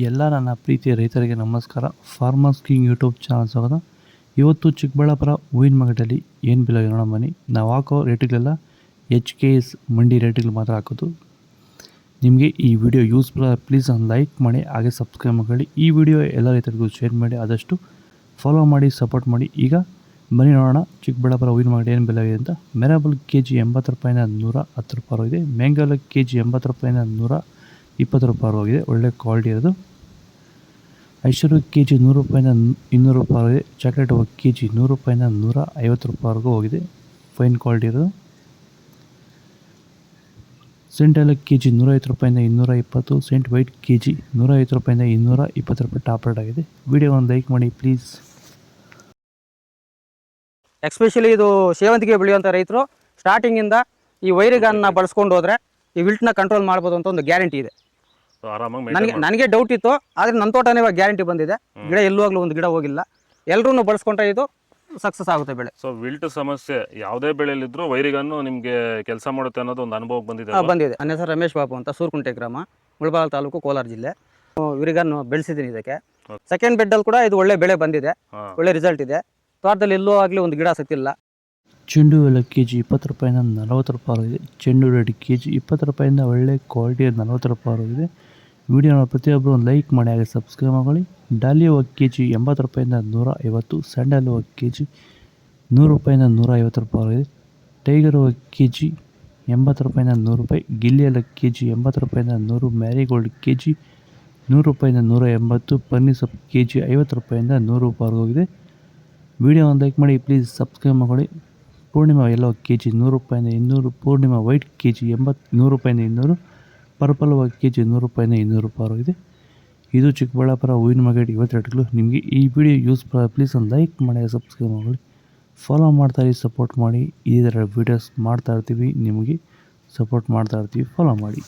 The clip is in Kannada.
ಎಲ್ಲ ನನ್ನ ಪ್ರೀತಿಯ ರೈತರಿಗೆ ನಮಸ್ಕಾರ. ಫಾರ್ಮರ್ಸ್ ಕಿಂಗ್ ಯೂಟ್ಯೂಬ್ ಚಾನಲ್ ಸ್ವಾಗತ. ಇವತ್ತು ಚಿಕ್ಕಬಳ್ಳಾಪುರ ಹೂವಿನ ಮಾರ್ಕೆಟಲ್ಲಿ ಏನು ಬೆಲೆ ನೋಡೋಣ ಬನ್ನಿ. ನಾವು ಹಾಕೋ ರೇಟ್ಗಳೆಲ್ಲ HKS ಮಂಡಿ ರೇಟ್ಗಳು ಮಾತ್ರ ಹಾಕೋದು. ನಿಮಗೆ ಈ ವಿಡಿಯೋ ಯೂಸ್ಫುಲ್ ಪ್ಲೀಸ್ ಒಂದು ಲೈಕ್ ಮಾಡಿ, ಹಾಗೆ ಸಬ್ಸ್ಕ್ರೈಬ್ ಮಾಡಿ. ಈ ವಿಡಿಯೋ ಎಲ್ಲ ರೈತರಿಗೂ ಶೇರ್ ಮಾಡಿ, ಆದಷ್ಟು ಫಾಲೋ ಮಾಡಿ, ಸಪೋರ್ಟ್ ಮಾಡಿ. ಈಗ ಬನ್ನಿ ನೋಡೋಣ ಚಿಕ್ಕಬಳ್ಳಾಪುರ ಹೂವಿನ ಮಾರ್ಕೆಟ್ ಏನು ಬೆಲೆ ಆಗಿದೆ ಅಂತ. ಮೆರಾಬಲ್ KG 80 ರೂಪಾಯಿಂದ 110 ರೂಪಾಯಿ ಆಗಿದೆ. ಮ್ಯಾಂಗೋಲ KG 80 ರೂಪಾಯಿಂದ 120 ರೂಪಾಯಿ ಆಗಿದೆ, ಒಳ್ಳೆ ಕ್ವಾಲಿಟಿ ಇರೋದು. ಐಶ್ವರ್ಯ KG 100 ರೂಪಾಯಿಂದ 200 ರೂಪಾಯಿ ಆಗಿದೆ. ಚಾಕ್ಲೇಟ್ KG 100 ರೂಪಾಯಿಂದ 150 ರೂಪಾಯಿವರೆಗೂ ಹೋಗಿದೆ, ಫೈನ್ ಕ್ವಾಲಿಟಿ ಇರೋದು. ಸೆಂಟ್ ಎಲ್ಲ KG 150 ರೂಪಾಯಿಂದ 220. ಸೆಂಟ್ ವೈಟ್ KG 150 ರೂಪಾಯಿಂದ 220 ರೂಪಾಯಿ ಟಾಪ್ ರೇಟ್ ಆಗಿದೆ. ವಿಡಿಯೋ ಒಂದು ಲೈಕ್ ಮಾಡಿ ಪ್ಲೀಸ್. ಎಸ್ಪೆಷಲಿ ಇದು ಸೇವಂತಿಗೆ ಬೆಳೆಯುವಂಥ ರೈತರು ಸ್ಟಾರ್ಟಿಂಗಿಂದ ಈ ವೈರಿಗಾನ್ನ ಬಳಸ್ಕೊಂಡು ಹೋದ್ರೆ ಈ ವಿಲ್ಟ್ನ ಕಂಟ್ರೋಲ್ ಮಾಡ್ಬೋದು ಅಂತ ಒಂದು ಗ್ಯಾರಂಟಿ ಇದೆ. ನನಗೆ ಡೌಟ್ ಇತ್ತು, ಆದರೆ ನನ್ನ ತೋಟನೇ ಇವಾಗ ಗ್ಯಾರಂಟಿ ಬಂದಿದೆ. ಗಿಡ ಎಲ್ಲುವಾಗಲೂ ಒಂದು ಗಿಡ ಹೋಗಿಲ್ಲ. ಎಲ್ಲರೂ ಬಳಸ್ಕೊಂಡ್ರೆ ಇದು ಸಕ್ಸಸ್ ಆಗುತ್ತೆ ಬೆಳೆ. ಸೊ ವಿಲ್ಟ್ ಸಮಸ್ಯೆ ಯಾವುದೇ ಬೆಳೆಯಲ್ಲಿದ್ರೂ ವೈರಿಗನ್ನು ನಿಮಗೆ ಕೆಲಸ ಮಾಡುತ್ತೆ ಅನ್ನೋದು ಒಂದು ಅನುಭವ ಬಂದಿದೆ. ಬಂದಿದೆ. ನನ್ನ ಹೆಸರು ರಮೇಶ್ ಬಾಬು ಅಂತ, ಸೂರ್ಕುಂಟೆ ಗ್ರಾಮ, ಮುಳಬಾಗಿಲು ತಾಲೂಕು, ಕೋಲಾರ ಜಿಲ್ಲೆ. ವಿರಿಗನ್ನು ಬೆಳೆಸಿದ್ದೀನಿ. ಇದಕ್ಕೆ ಸೆಕೆಂಡ್ ಬೆಡ್ಡಲ್ಲಿ ಕೂಡ ಇದು ಒಳ್ಳೆ ಬೆಳೆ ಬಂದಿದೆ, ಒಳ್ಳೆ ರಿಸಲ್ಟ್ ಇದೆ. ತೋಟದಲ್ಲಿ ಎಲ್ಲೂ ಆಗಲಿ ಒಂದು ಗಿಡ ಸತ್ತಿಲ್ಲ. ಚೆಂಡು ಎಲ್ಲ KG 20 ರೂಪಾಯಿಂದ 40 ರೂಪಾಯಿ ಆಗಿದೆ. ಚೆಂಡು ರೆಡ್ KG 20 ರೂಪಾಯಿಂದ ಒಳ್ಳೆ ಕ್ವಾಲಿಟಿ 40 ರೂಪಾಯಿ ಆಗಿದೆ. ವಿಡಿಯೋನ ಪ್ರತಿಯೊಬ್ಬರು ಒಂದು ಲೈಕ್ ಮಾಡಿ, ಹಾಗೆ ಸಬ್ಸ್ಕ್ರೈಬ್ ಮಾಡಿ. ಡಾಲಿ ಹೂವು KG 80 ರೂಪಾಯಿಂದ 150. ಸ್ಯಾಂಡಲ್ ಹೂವು KG 100 ರೂಪಾಯಿಂದ 150 ರೂಪಾಯಿ ಆಗಿದೆ. ಟೈಗರ್ ಹೂವು KG 80 ರೂಪಾಯಿಂದ 100 ರೂಪಾಯಿ. ಗಿಲ್ಲಿ ಎಲ್ಲ KG 80 ರೂಪಾಯಿಂದ 100. ಮ್ಯಾರಿಗೋಲ್ಡ್ KG 100 ರೂಪಾಯಿಂದ 180. ಪನ್ನೀರ್ ಸೊಪ್ಪು KG 50 ರೂಪಾಯಿಂದ 100 ರೂಪಾಯಿ ಹೋಗಿದೆ. ವಿಡಿಯೋ ಒಂದು ಲೈಕ್ ಮಾಡಿ ಪ್ಲೀಸ್, ಸಬ್ಸ್ಕ್ರೈಬ್ ಮಾಡಿ. ಪೂರ್ಣಿಮಾ ಎಲ್ಲೋ KG 100 ರೂಪಾಯಿಂದ 200. ಪೂರ್ಣಿಮಾ ವೈಟ್ KG 100 ರೂಪಾಯಿಂದ 200. ಪರ್ಪಲ್ KG 100 ರೂಪಾಯಿಂದ 200 ರೂಪಾಯಿ ಆಗಿದೆ. ಇದು ಚಿಕ್ಕಬಳ್ಳಾಪುರ ಹೂವಿನ ಮಾರ್ಕೆಟ್ ಇವತ್ತು ರೇಟ್ಗಳು. ನಿಮಗೆ ಈ ವಿಡಿಯೋ ಯೂಸ್ಫುಲ್ ಪ್ಲೀಸ್ ಒಂದು ಲೈಕ್ ಮಾಡಿ, ಸಬ್ಸ್ಕ್ರೈಬ್ ಮಾಡಿ, ಫಾಲೋ ಮಾಡ್ತಾಯಿರಿ, ಸಪೋರ್ಟ್ ಮಾಡಿ. ಈ ಥರ ವೀಡಿಯೋಸ್ ಮಾಡ್ತಾಯಿರ್ತೀವಿ, ನಿಮಗೆ ಸಪೋರ್ಟ್ ಮಾಡ್ತಾಯಿರ್ತೀವಿ, ಫಾಲೋ ಮಾಡಿ.